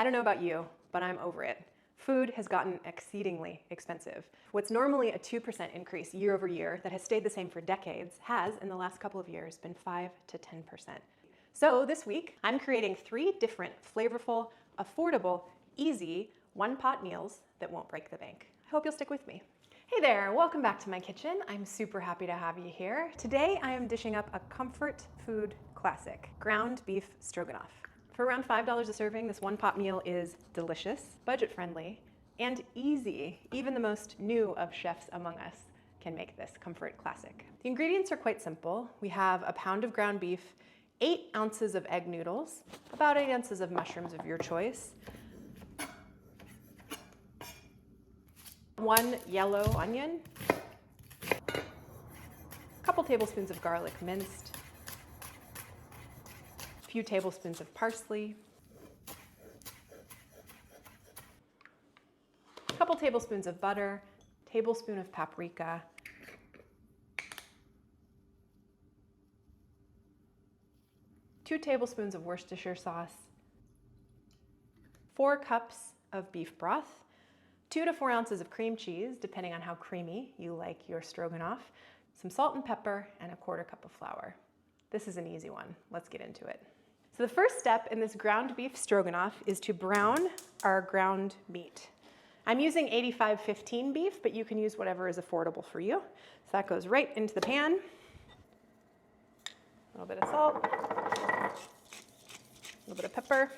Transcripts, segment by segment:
I don't know about you, but I'm over it. Food has gotten exceedingly expensive. What's normally a 2% increase year over year that has stayed the same for decades has, in the last couple of years, been 5 to 10%. So this week, I'm creating 3 different flavorful, affordable, easy, one-pot meals that won't break the bank. I hope you'll stick with me. Hey there, welcome back to my kitchen. I'm super happy to have you here. Today, I am dishing up a comfort food classic, ground beef stroganoff. For around $5 a serving, this one-pot meal is delicious, budget-friendly, and easy. Even the most new of chefs among us can make this comfort classic. The ingredients are quite simple. We have a pound of ground beef, 8 ounces of egg noodles, about 8 ounces of mushrooms of your choice, 1 yellow onion, a couple tablespoons of garlic minced, a few tablespoons of parsley, a couple tablespoons of butter, tablespoon of paprika, 2 tablespoons of Worcestershire sauce, 4 cups of beef broth, 2 to 4 ounces of cream cheese, depending on how creamy you like your stroganoff, some salt and pepper, and a 1/4 cup of flour. This is an easy one. Let's get into it. So the first step in this ground beef stroganoff is to brown our ground meat. I'm using 85/15 beef, but you can use whatever is affordable for you. So that goes right into the pan. A little bit of salt, a little bit of pepper,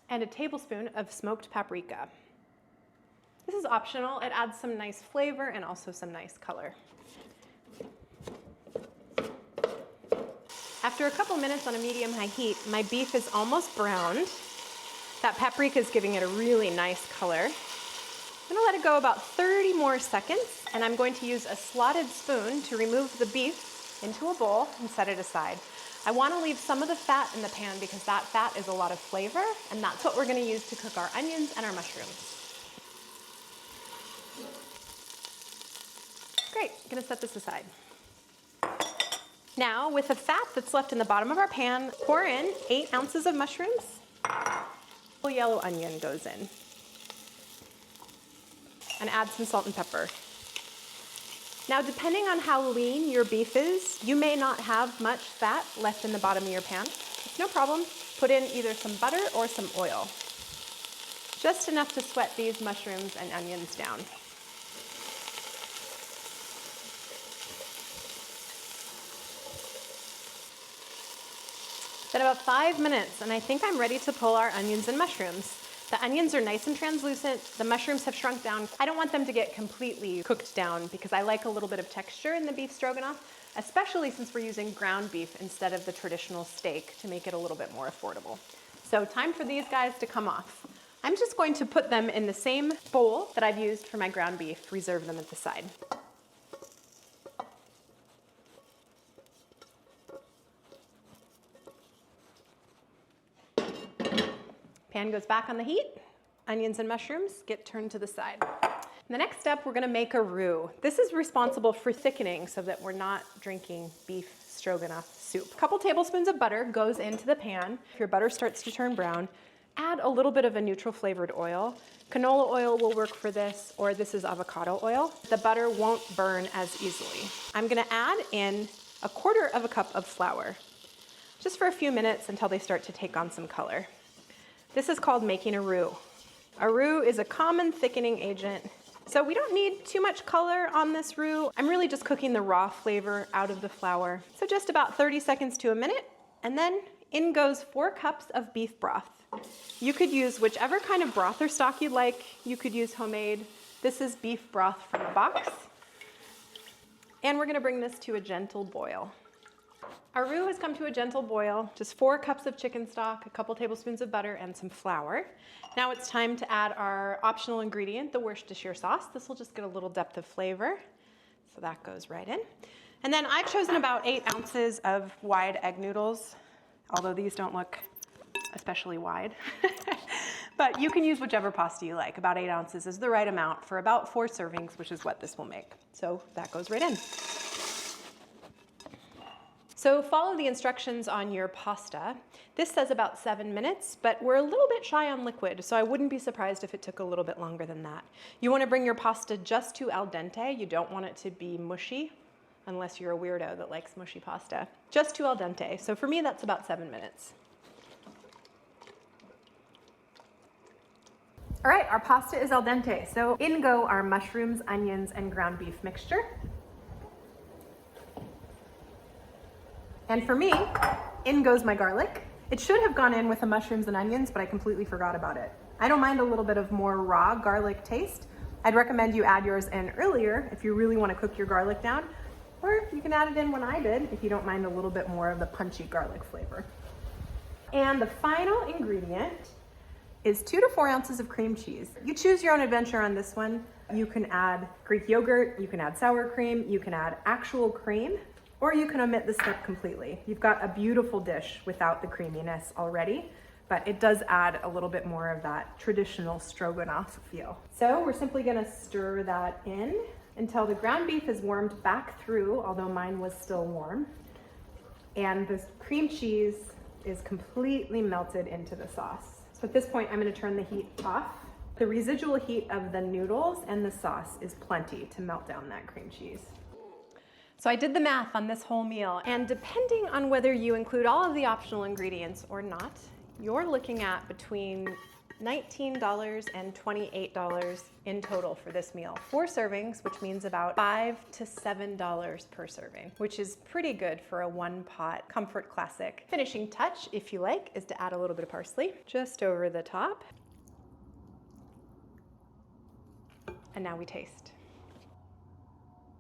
and a tablespoon of smoked paprika. This is optional. It adds some nice flavor and also some nice color. After a couple minutes on a medium-high heat, my beef is almost browned. That paprika is giving it a really nice color. I'm gonna let it go about 30 more seconds, and I'm going to use a slotted spoon to remove the beef into a bowl and set it aside. I wanna leave some of the fat in the pan because that fat is a lot of flavor, and that's what we're gonna use to cook our onions and our mushrooms. Great, I'm gonna set this aside. Now, with the fat that's left in the bottom of our pan, pour in 8 ounces of mushrooms. A yellow onion goes in. And add some salt and pepper. Now, depending on how lean your beef is, you may not have much fat left in the bottom of your pan. It's no problem. Put in either some butter or some oil. Just enough to sweat these mushrooms and onions down. Then about 5 minutes, and I think I'm ready to pull our onions and mushrooms. The onions are nice and translucent. The mushrooms have shrunk down. I don't want them to get completely cooked down because I like a little bit of texture in the beef stroganoff, especially since we're using ground beef instead of the traditional steak to make it a little bit more affordable. So time for these guys to come off. I'm just going to put them in the same bowl that I've used for my ground beef, reserve them at the side. Pan goes back on the heat. Onions and mushrooms get turned to the side. In the next step, we're gonna make a roux. This is responsible for thickening so that we're not drinking beef stroganoff soup. A couple tablespoons of butter goes into the pan. If your butter starts to turn brown, add a little bit of a neutral flavored oil. Canola oil will work for this, or this is avocado oil. The butter won't burn as easily. I'm gonna add in a 1/4 cup of flour, just for a few minutes until they start to take on some color. This is called making a roux. A roux is a common thickening agent. So we don't need too much color on this roux. I'm really just cooking the raw flavor out of the flour. So just about 30 seconds to a minute, and then in goes 4 cups of beef broth. You could use whichever kind of broth or stock you'd like. You could use homemade. This is beef broth from a box. And we're gonna bring this to a gentle boil. Our roux has come to a gentle boil, just 4 cups of chicken stock, a couple tablespoons of butter, and some flour. Now it's time to add our optional ingredient, the Worcestershire sauce. This will just get a little depth of flavor. So that goes right in. And then I've chosen about 8 ounces of wide egg noodles, although these don't look especially wide. But you can use whichever pasta you like. About 8 ounces is the right amount for about 4 servings, which is what this will make. So that goes right in. So follow the instructions on your pasta. This says about 7 minutes, but we're a little bit shy on liquid, so I wouldn't be surprised if it took a little bit longer than that. You want to bring your pasta just to al dente. You don't want it to be mushy, unless you're a weirdo that likes mushy pasta. Just to al dente. So for me, that's about 7 minutes. All right, our pasta is al dente. So in go our mushrooms, onions, and ground beef mixture. And for me, in goes my garlic. It should have gone in with the mushrooms and onions, but I completely forgot about it. I don't mind a little bit of more raw garlic taste. I'd recommend you add yours in earlier if you really want to cook your garlic down, or you can add it in when I did if you don't mind a little bit more of the punchy garlic flavor. And the final ingredient is 2 to 4 ounces of cream cheese. You choose your own adventure on this one. You can add Greek yogurt, you can add sour cream, you can add actual cream, or you can omit this step completely. You've got a beautiful dish without the creaminess already, but it does add a little bit more of that traditional stroganoff feel. So we're simply gonna stir that in until the ground beef is warmed back through, although mine was still warm, and the cream cheese is completely melted into the sauce. So at this point, I'm gonna turn the heat off. The residual heat of the noodles and the sauce is plenty to melt down that cream cheese. So I did the math on this whole meal, and depending on whether you include all of the optional ingredients or not, you're looking at between $19 and $28 in total for this meal. 4 servings, which means about $5 to $7 per serving, which is pretty good for a one-pot comfort classic. Finishing touch, if you like, is to add a little bit of parsley just over the top. And now we taste.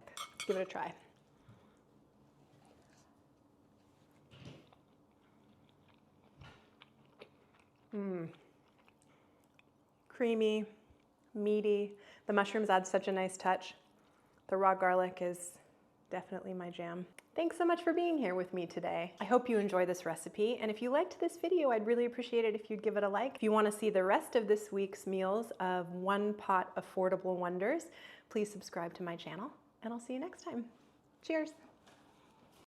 Let's give it a try. Creamy, meaty. The mushrooms add such a nice touch. The raw garlic is definitely my jam. Thanks so much for being here with me today. I hope you enjoy this recipe, and if you liked this video, I'd really appreciate it if you'd give it a like. If you want to see the rest of this week's meals of one-pot affordable wonders, please subscribe to my channel, and I'll see you next time. Cheers.